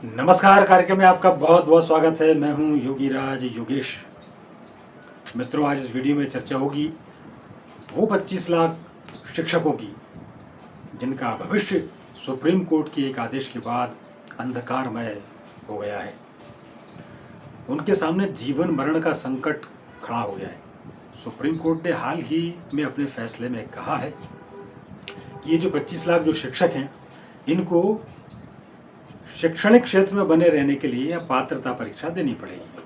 नमस्कार। कार्यक्रम में आपका बहुत बहुत स्वागत है। मैं हूं योगीराज योगेश। मित्रों, आज इस वीडियो में चर्चा होगी वो 25 लाख शिक्षकों की जिनका भविष्य सुप्रीम कोर्ट के एक आदेश के बाद अंधकारमय हो गया है। उनके सामने जीवन मरण का संकट खड़ा हो गया है। सुप्रीम कोर्ट ने हाल ही में अपने फैसले में कहा है कि ये जो 25 लाख जो शिक्षक हैं, इनको शैक्षणिक क्षेत्र में बने रहने के लिए पात्रता परीक्षा देनी पड़ेगी,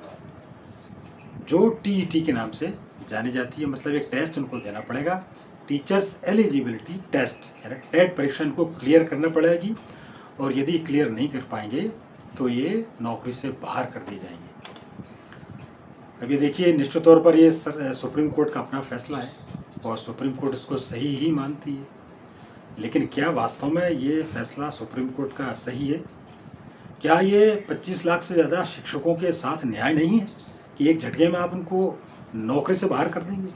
जो टीईटी के नाम से जानी जाती है। मतलब एक टेस्ट उनको देना पड़ेगा, टीचर्स एलिजिबिलिटी टेस्ट, यानी टेट परीक्षा इनको क्लियर करना पड़ेगी। और यदि क्लियर नहीं कर पाएंगे तो ये नौकरी से बाहर कर दिए जाएंगे। अब ये देखिए, निश्चित तौर पर ये सुप्रीम कोर्ट का अपना फैसला है और सुप्रीम कोर्ट इसको सही ही मानती है। लेकिन क्या वास्तव में ये फैसला सुप्रीम कोर्ट का सही है? क्या ये 25 लाख से ज़्यादा शिक्षकों के साथ न्याय नहीं है कि एक झटके में आप उनको नौकरी से बाहर कर देंगे?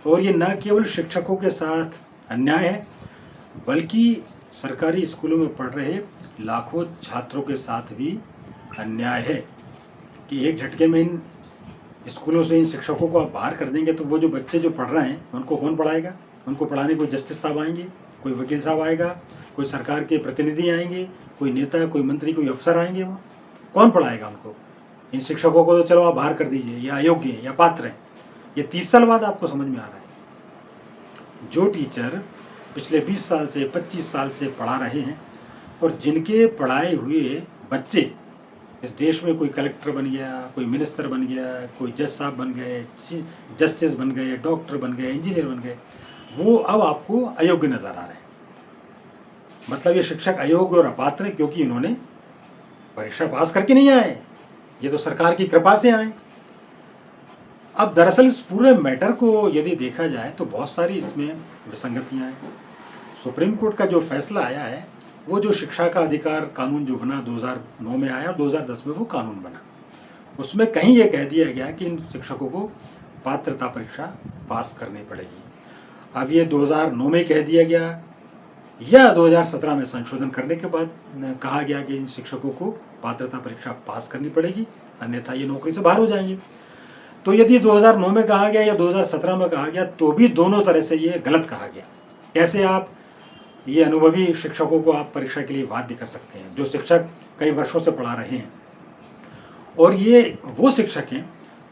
और ये न केवल शिक्षकों के साथ अन्याय है, बल्कि सरकारी स्कूलों में पढ़ रहे लाखों छात्रों के साथ भी अन्याय है कि एक झटके में इन स्कूलों से इन शिक्षकों को आप बाहर कर देंगे तो वो जो बच्चे जो पढ़ रहे हैं उनको कौन पढ़ाएगा? उनको पढ़ाने कोई जस्टिस साहब आएंगे, कोई वकील साहब आएगा, कोई सरकार के प्रतिनिधि आएंगे, कोई नेता, कोई मंत्री, कोई अफसर आएंगे? वो कौन पढ़ाएगा उनको? इन शिक्षकों को तो चलो आप बाहर कर दीजिए, या अयोग्य हैं या पात्र हैं। ये 30 साल बाद आपको समझ में आ रहा है। जो टीचर पिछले 20 साल से 25 साल से पढ़ा रहे हैं और जिनके पढ़ाए हुए बच्चे इस देश में कोई कलेक्टर बन गया, कोई मिनिस्टर बन गया, कोई जज साहब बन गए, जस्टिस बन गए, डॉक्टर बन गए, इंजीनियर बन गए, वो अब आपको अयोग्य नजर आ रहे हैं। मतलब ये शिक्षक अयोग्य और अपात्र है क्योंकि इन्होंने परीक्षा पास करके नहीं आए, ये तो सरकार की कृपा से आए। अब दरअसल इस पूरे मैटर को यदि देखा जाए तो बहुत सारी इसमें विसंगतियां हैं। सुप्रीम कोर्ट का जो फैसला आया है, वो जो शिक्षा का अधिकार कानून जो बना 2009 में आया और 2010 में वो कानून बना, उसमें कहीं ये कह दिया गया कि इन शिक्षकों को पात्रता परीक्षा पास करनी पड़ेगी। अब ये 2009 में कह दिया गया या 2017 में संशोधन करने के बाद कहा गया कि इन शिक्षकों को पात्रता परीक्षा पास करनी पड़ेगी, अन्यथा ये नौकरी से बाहर हो जाएंगे। तो यदि 2009 में कहा गया या 2017 में कहा गया तो भी दोनों तरह से ये गलत कहा गया। कैसे आप ये अनुभवी शिक्षकों को आप परीक्षा के लिए बाध्य कर सकते हैं, जो शिक्षक कई वर्षों से पढ़ा रहे हैं? और ये वो शिक्षक हैं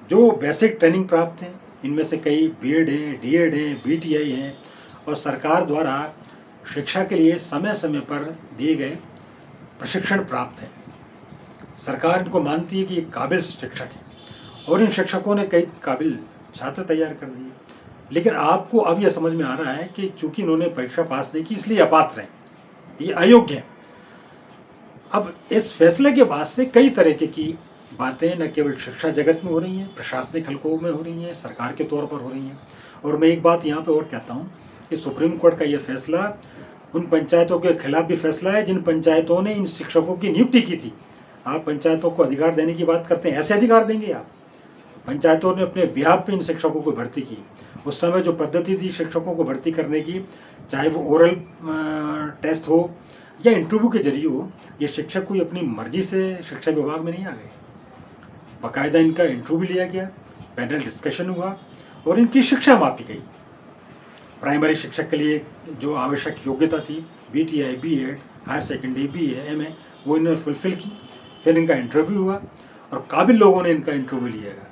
जो बेसिक ट्रेनिंग प्राप्त हैं, इनमें से कई बीएड हैं, डीएड हैं, बीटीआई हैं, और सरकार द्वारा शिक्षा के लिए समय समय पर दिए गए प्रशिक्षण प्राप्त हैं। सरकार इनको मानती है कि ये काबिल शिक्षक हैं और इन शिक्षकों ने कई काबिल छात्र तैयार कर दिए। लेकिन आपको अब यह समझ में आ रहा है कि चूंकि इन्होंने परीक्षा पास नहीं की इसलिए अपात्र हैं, ये अयोग्य हैं। अब इस फैसले के बाद से कई तरीके की बातें न केवल शिक्षा जगत में हो रही हैं, प्रशासनिक हलकों में हो रही हैं, सरकार के तौर पर हो रही हैं। और मैं एक बात यहाँ पे और कहता हूँ कि सुप्रीम कोर्ट का यह फैसला उन पंचायतों के खिलाफ भी फैसला है जिन पंचायतों ने इन शिक्षकों की नियुक्ति की थी। आप पंचायतों को अधिकार देने की बात करते हैं, ऐसे अधिकार देंगे आप? पंचायतों ने अपने बिहाफ पे इन शिक्षकों को भर्ती की। उस समय जो पद्धति थी शिक्षकों को भर्ती करने की, चाहे वो ओरल टेस्ट हो या इंटरव्यू के जरिए हो, ये शिक्षक कोई अपनी मर्जी से शिक्षा विभाग में नहीं आ गए। बाकायदा इनका इंटरव्यू लिया गया, पैनल डिस्कशन हुआ और इनकी शिक्षा मापी गई। प्राइमरी शिक्षक के लिए जो आवश्यक योग्यता थी, BTI, BEd, higher secondary, BA, MA, वो इन्होंने फुलफिल की। फिर इनका इंटरव्यू हुआ और काबिल लोगों ने इनका इंटरव्यू लिया गया,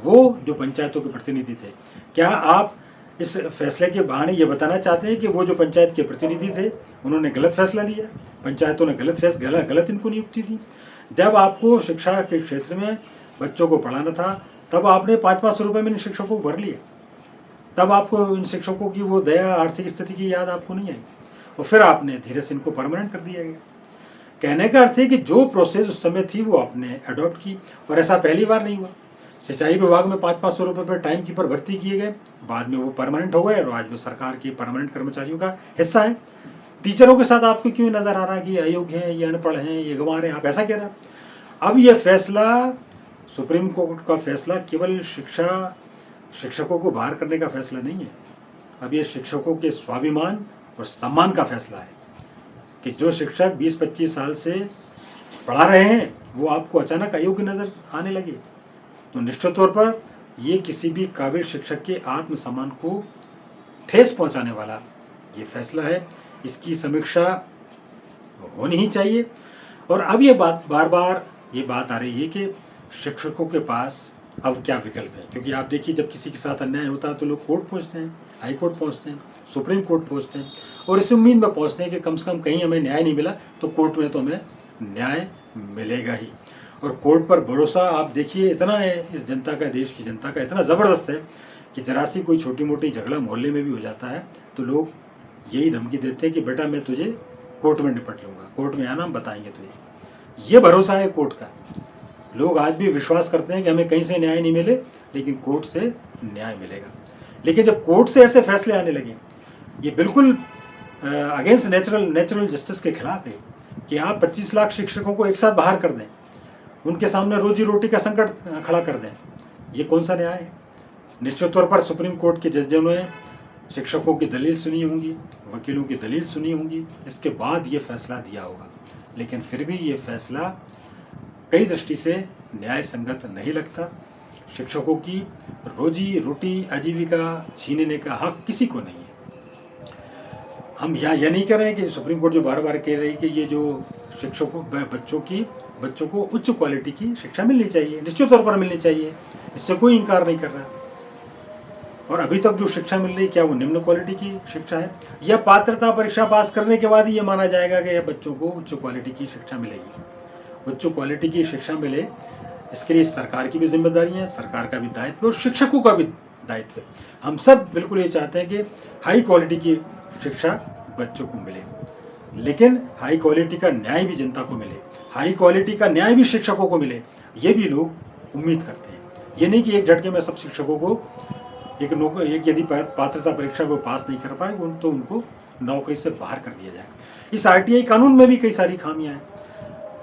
वो जो पंचायतों के प्रतिनिधि थे। क्या आप इस फैसले के बहाने ये बताना चाहते हैं कि वो जो पंचायत के प्रतिनिधि थे उन्होंने गलत फैसला लिया, पंचायतों ने गलत इनको नियुक्ति दी? जब आपको शिक्षा के क्षेत्र में बच्चों को पढ़ाना था तब आपने 500-500 रुपये में इन शिक्षकों को भर लिया, तब आपको इन शिक्षकों की वो दया, आर्थिक स्थिति की याद आपको नहीं आई, और फिर आपने धीरे से इनको परमानेंट कर दिया गया। कहने का अर्थ है कि जो प्रोसेस उस समय थी वो आपने अडॉप्ट की, और ऐसा पहली बार नहीं हुआ। सिंचाई विभाग में 500-500 रुपये पर टाइम कीपर भर्ती किए गए, बाद में वो परमानेंट हो गए और आज वो सरकार के परमानेंट कर्मचारियों का हिस्सा है। टीचरों के साथ आपको क्यों नजर आ रहा है कि ये अयोग्य हैं, ये अनपढ़ हैं, ये गंवार हैं, आप ऐसा कह रहे हैं? अब ये फैसला, सुप्रीम कोर्ट का फैसला, केवल शिक्षकों को बाहर करने का फैसला नहीं है। अब ये शिक्षकों के स्वाभिमान और सम्मान का फैसला है कि जो शिक्षक 20-25 साल से पढ़ा रहे हैं वो आपको अचानक अयोग्य नज़र आने लगे, तो निश्चित तौर पर ये किसी भी काबिल शिक्षक के आत्मसम्मान को ठेस पहुंचाने वाला ये फैसला है। इसकी समीक्षा होनी ही चाहिए। और अब ये बात बार बार ये बात आ रही है कि शिक्षकों के पास अब क्या विकल्प है, क्योंकि आप देखिए जब किसी के साथ अन्याय होता है तो लोग कोर्ट पहुंचते हैं, हाई कोर्ट पहुंचते हैं, सुप्रीम कोर्ट पहुंचते हैं और इस उम्मीद में पहुंचते हैं कि कम से कम कहीं हमें न्याय नहीं मिला तो कोर्ट में तो हमें न्याय मिलेगा ही। और कोर्ट पर भरोसा आप देखिए इतना है इस जनता का, देश की जनता का इतना ज़बरदस्त है कि जरा सी कोई छोटी मोटी झगड़ा मोहल्ले में भी हो जाता है तो लोग यही धमकी देते हैं कि बेटा मैं तुझे कोर्ट में निपट लूँगा, कोर्ट में आना हम बताएंगे तुझे। ये भरोसा है कोर्ट का। लोग आज भी विश्वास करते हैं कि हमें कहीं से न्याय नहीं मिले लेकिन कोर्ट से न्याय मिलेगा। लेकिन जब कोर्ट से ऐसे फैसले आने लगे, ये बिल्कुल अगेंस्ट नेचुरल जस्टिस के खिलाफ है कि आप 25 लाख शिक्षकों को एक साथ बाहर कर दें, उनके सामने रोजी रोटी का संकट खड़ा कर दें। ये कौन सा न्याय है? निश्चित तौर पर सुप्रीम कोर्ट के जजों ने शिक्षकों की दलील सुनी होंगी, वकीलों की दलील सुनी होंगी, इसके बाद ये फैसला दिया होगा। लेकिन फिर भी ये फैसला कई दृष्टि से न्याय संगत नहीं लगता। शिक्षकों की रोजी रोटी आजीविका छीनने का हक किसी को नहीं है। हम यहाँ यह नहीं कह रहे हैं कि सुप्रीम कोर्ट जो बार बार कह रही है कि ये जो शिक्षकों बच्चों को उच्च क्वालिटी की शिक्षा मिलनी चाहिए, निश्चित तौर पर मिलनी चाहिए, इससे कोई इनकार नहीं कर रहा। और अभी तक जो शिक्षा मिल रही क्या वो निम्न क्वालिटी की शिक्षा है, या पात्रता परीक्षा पास करने के बाद ही ये माना जाएगा कि यह बच्चों को उच्च क्वालिटी की शिक्षा मिलेगी? उच्च क्वालिटी की शिक्षा मिले इसके लिए सरकार की भी जिम्मेदारी है, सरकार का भी दायित्व और शिक्षकों का भी दायित्व है। हम सब बिल्कुल ये चाहते हैं कि हाई क्वालिटी की शिक्षा बच्चों को मिले, लेकिन हाई क्वालिटी का न्याय भी जनता को मिले, हाई क्वालिटी का न्याय भी शिक्षकों को मिले, ये भी लोग उम्मीद करते हैं। ये नहीं कि एक झटके में सब शिक्षकों को एक यदि पात्रता परीक्षा वो पास नहीं कर पाए तो उनको नौकरी से बाहर कर दिया जाए। इस आरटीआई कानून में भी कई सारी खामियां हैं।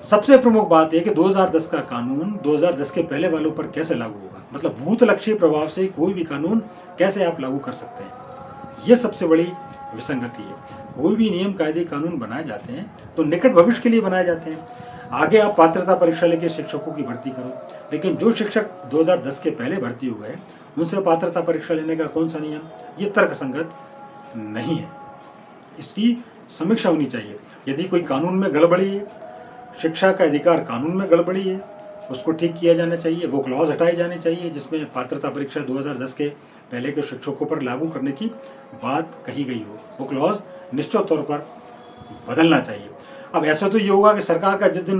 सबसे प्रमुख बात यह कि 2010 का कानून 2010 के पहले वालों पर कैसे लागू होगा, मतलब भूत लक्ष्य प्रभाव से कोई भी कानून कैसे आप लागू कर सकते हैं, यह सबसे बड़ी विसंगति है। कोई भी नियम कायदे कानून बनाए जाते हैं तो निकट भविष्य के लिए बनाए जाते हैं। आगे आप पात्रता परीक्षा लेके शिक्षकों की भर्ती करो, लेकिन जो शिक्षक 2010 के पहले भर्ती हुए उनसे पात्रता परीक्षा लेने का कौन सा नियम, ये तर्कसंगत नहीं है। इसकी समीक्षा होनी चाहिए। यदि कोई कानून में गड़बड़ी है, शिक्षा का अधिकार कानून में गड़बड़ी है, उसको ठीक किया जाना चाहिए। वो क्लॉज हटाए जाने चाहिए जिसमें पात्रता परीक्षा 2010 के पहले के शिक्षकों पर लागू करने की बात कही गई हो, वो क्लॉज निश्चित तौर पर बदलना चाहिए। अब ऐसा तो ये होगा कि सरकार का जिस दिन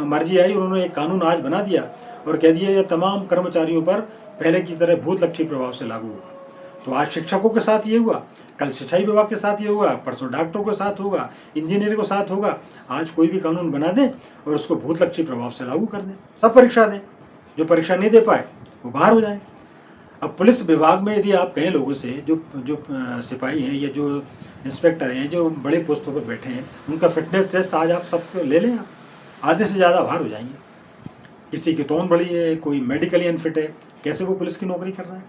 मर्जी आई उन्होंने एक कानून आज बना दिया और कह दिया ये तमाम कर्मचारियों पर पहले की तरह भूत लक्ष्य प्रभाव से लागू होगा। तो आज शिक्षकों के साथ ये हुआ, कल सिंचाई विभाग के साथ ये होगा, परसों डॉक्टरों के साथ होगा, इंजीनियर के साथ होगा। आज कोई भी कानून बना दें और उसको भूत लक्ष्य प्रभाव से लागू कर दें, सब परीक्षा दें, जो परीक्षा नहीं दे पाए वो बाहर हो जाए। अब पुलिस विभाग में यदि आप कहें लोगों से जो सिपाही हैं या जो इंस्पेक्टर हैं जो बड़े पोस्टों पर बैठे हैं, उनका फिटनेस टेस्ट आज आप सब ले लें, आधे से ज़्यादा बाहर हो जाएंगे। किसी की तोन बड़ी है, कोई मेडिकली अनफिट है, कैसे वो पुलिस की नौकरी कर रहा है?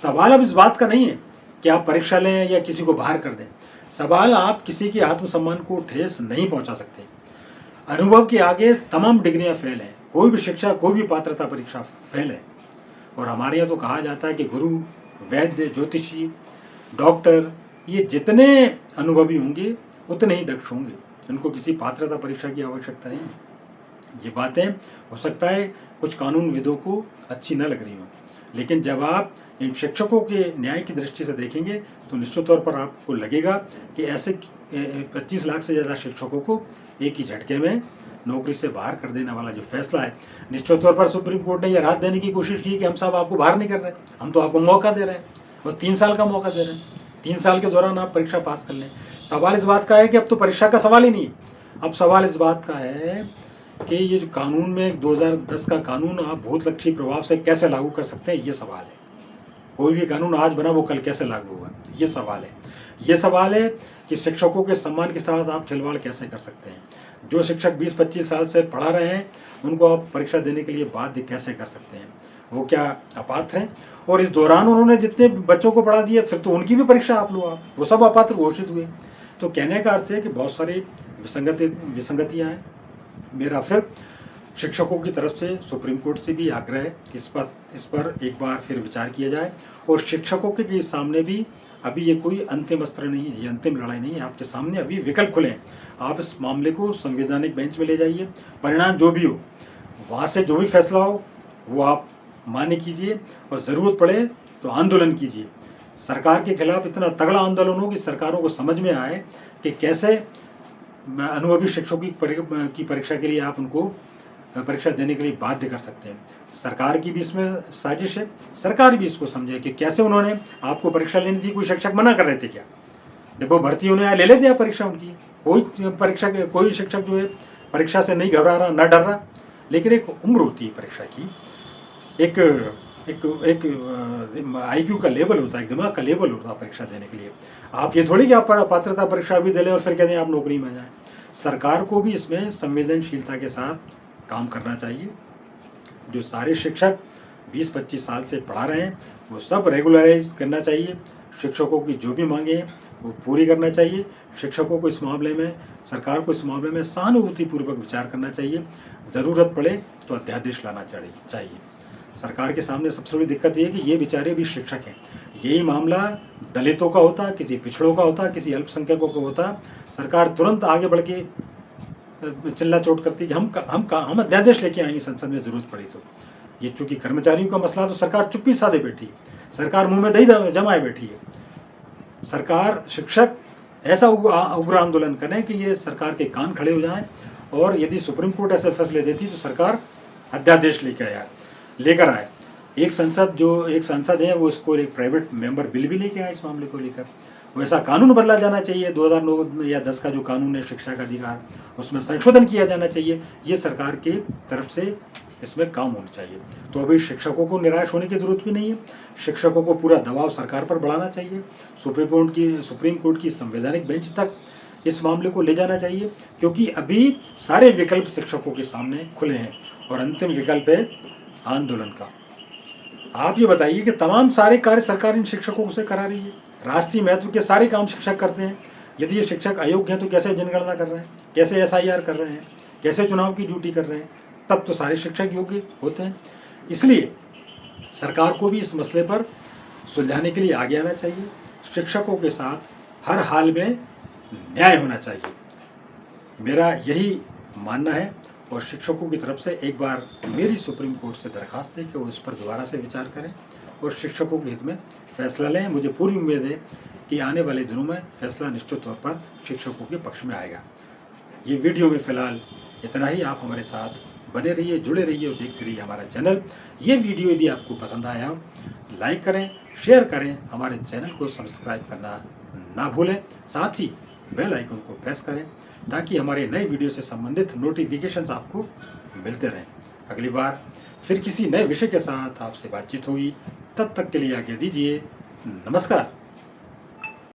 सवाल अब इस बात का नहीं है कि आप परीक्षा लें या किसी को बाहर कर दें। सवाल आप किसी के आत्मसम्मान को ठेस नहीं पहुंचा सकते। अनुभव के आगे तमाम डिग्रियां फेल हैं, कोई भी शिक्षा, कोई भी पात्रता परीक्षा फेल है। और हमारे यहाँ तो कहा जाता है कि गुरु, वैद्य, ज्योतिषी, डॉक्टर ये जितने अनुभवी होंगे उतने ही दक्ष होंगे, उनको किसी पात्रता परीक्षा की आवश्यकता नहीं है। ये बातें हो सकता है कुछ कानूनविदों को अच्छी न लग रही हो, लेकिन जब आप इन शिक्षकों के न्याय की दृष्टि से देखेंगे तो निश्चित तौर पर आपको लगेगा कि ऐसे 25 लाख से ज़्यादा शिक्षकों को एक ही झटके में नौकरी से बाहर कर देने वाला जो फैसला है, निश्चित तौर पर सुप्रीम कोर्ट ने यह राहत देने की कोशिश की कि हम साहब आपको बाहर नहीं कर रहे, हम तो आपको मौका दे रहे हैं और 3 साल का मौका दे रहे हैं। 3 साल के दौरान आप परीक्षा पास कर लें। सवाल इस बात का है कि अब तो परीक्षा का सवाल ही नहीं, अब सवाल इस बात का है कि ये जो कानून में 2010 का कानून आप भूत लक्ष्य प्रभाव से कैसे लागू कर सकते हैं, ये सवाल है। कोई भी कानून आज बना वो कल कैसे लागू होगा, ये सवाल है। ये सवाल है कि शिक्षकों के सम्मान के साथ आप खिलवाड़ कैसे कर सकते हैं। जो शिक्षक 20-25 साल से पढ़ा रहे हैं उनको आप परीक्षा देने के लिए बाध्य कैसे कर सकते हैं? वो क्या अपात्र हैं? और इस दौरान उन्होंने जितने बच्चों को पढ़ा दिया फिर तो उनकी भी परीक्षा आप लो, आप वो सब अपात्र घोषित हुए। तो कहने का अर्थ है कि बहुत सारी विसंगतियाँ हैं। मेरा फिर शिक्षकों की तरफ से सुप्रीम कोर्ट से भी आग्रह है कि इस पर एक बार फिर विचार किया जाए और शिक्षकों के सामने भी अभी ये कोई अंतिम अस्त्र नहीं है, ये अंतिम लड़ाई नहीं है, आपके सामने अभी विकल्प खुले हैं। आप इस मामले को संवैधानिक बेंच में ले जाइए, परिणाम जो भी हो वहाँ से जो भी फैसला हो वो आप मान्य कीजिए और ज़रूरत पड़े तो आंदोलन कीजिए। सरकार के खिलाफ इतना तगड़ा आंदोलन हो कि सरकारों को समझ में आए कि कैसे अनुभवी शिक्षकों की परीक्षा के लिए आप उनको परीक्षा देने के लिए बाध्य कर सकते हैं। सरकार की भी इसमें साजिश है, सरकार भी इसको समझे कि कैसे उन्होंने आपको परीक्षा लेने दी, कोई शिक्षक मना कर रहे थे क्या? जब वो भर्ती होने आए ले लेते हैं परीक्षा उनकी, कोई शिक्षक जो है परीक्षा से नहीं घबरा रहा, न डर रहा। लेकिन एक उम्र होती है परीक्षा की, एक एक एक आईक्यू का लेवल होता है, एक दिमाग का लेवल होता है परीक्षा देने के लिए। आप ये थोड़ी कि आप पात्रता परीक्षा भी दे लें और फिर कहते हैं आप नौकरी में जाएं। सरकार को भी इसमें संवेदनशीलता के साथ काम करना चाहिए। जो सारे शिक्षक 20-25 साल से पढ़ा रहे हैं वो सब रेगुलराइज करना चाहिए। शिक्षकों की जो भी मांगे हैं वो पूरी करना चाहिए। शिक्षकों को इस मामले में, सरकार को इस मामले में सहानुभूतिपूर्वक विचार करना चाहिए। ज़रूरत पड़े तो अध्यादेश लाना चाहिए। सरकार के सामने सबसे बड़ी दिक्कत ये है कि ये बेचारे भी शिक्षक हैं। यही मामला दलितों का होता, किसी पिछड़ों का होता, किसी अल्पसंख्यकों का होता, सरकार तुरंत आगे बढ़ के चिल्ला चोट करती कि हम अध्यादेश लेके आएंगे संसद में ज़रूरत पड़ी तो। ये चूंकि कर्मचारियों का मसला तो सरकार चुप्पी साधे बैठी है, सरकार मुंह में दही जमाए बैठी है। सरकार, शिक्षक ऐसा उग्र आंदोलन करें कि ये सरकार के कान खड़े हो जाएं और यदि सुप्रीम कोर्ट ऐसे फैसले देती तो सरकार अध्यादेश लेकर आए। एक सांसद है वो इसको एक प्राइवेट मेंबर बिल भी लेके आए इस मामले को लेकर। वैसा कानून बदला जाना चाहिए, 2009 या 10 का जो कानून है शिक्षा का अधिकार, उसमें संशोधन किया जाना चाहिए। ये सरकार की तरफ से इसमें काम होना चाहिए। तो अभी शिक्षकों को निराश होने की जरूरत भी नहीं है। शिक्षकों को पूरा दबाव सरकार पर बढ़ाना चाहिए। सुप्रीम कोर्ट की संवैधानिक बेंच तक इस मामले को ले जाना चाहिए, क्योंकि अभी सारे विकल्प शिक्षकों के सामने खुले हैं और अंतिम विकल्प है आंदोलन का। आप ये बताइए कि तमाम सारे कार्य सरकार इन शिक्षकों से करा रही है। राष्ट्रीय महत्व के सारे काम शिक्षक करते हैं। यदि ये शिक्षक अयोग्य हैं तो कैसे जनगणना कर रहे हैं, कैसे एसआईआर कर रहे हैं, कैसे चुनाव की ड्यूटी कर रहे हैं? तब तो सारे शिक्षक योग्य होते हैं। इसलिए सरकार को भी इस मसले पर सुलझाने के लिए आगे आना चाहिए। शिक्षकों के साथ हर हाल में न्याय होना चाहिए, मेरा यही मानना है। और शिक्षकों की तरफ से एक बार मेरी सुप्रीम कोर्ट से दरखास्त है कि वो इस पर दोबारा से विचार करें और शिक्षकों के हित में फैसला लें। मुझे पूरी उम्मीद है कि आने वाले दिनों में फैसला निश्चित तौर पर शिक्षकों के पक्ष में आएगा। ये वीडियो में फ़िलहाल इतना ही। आप हमारे साथ बने रहिए, जुड़े रहिए और देखते रहिए हमारा चैनल। ये वीडियो यदि आपको पसंद आया हो लाइक करें, शेयर करें, हमारे चैनल को सब्सक्राइब करना ना भूलें। साथ ही बेल आइकन को प्रेस करें ताकि हमारे नए वीडियो से संबंधित नोटिफिकेशंस आपको मिलते रहें। अगली बार फिर किसी नए विषय के साथ आपसे बातचीत होगी। तब तक के लिए आज्ञा दीजिए। नमस्कार।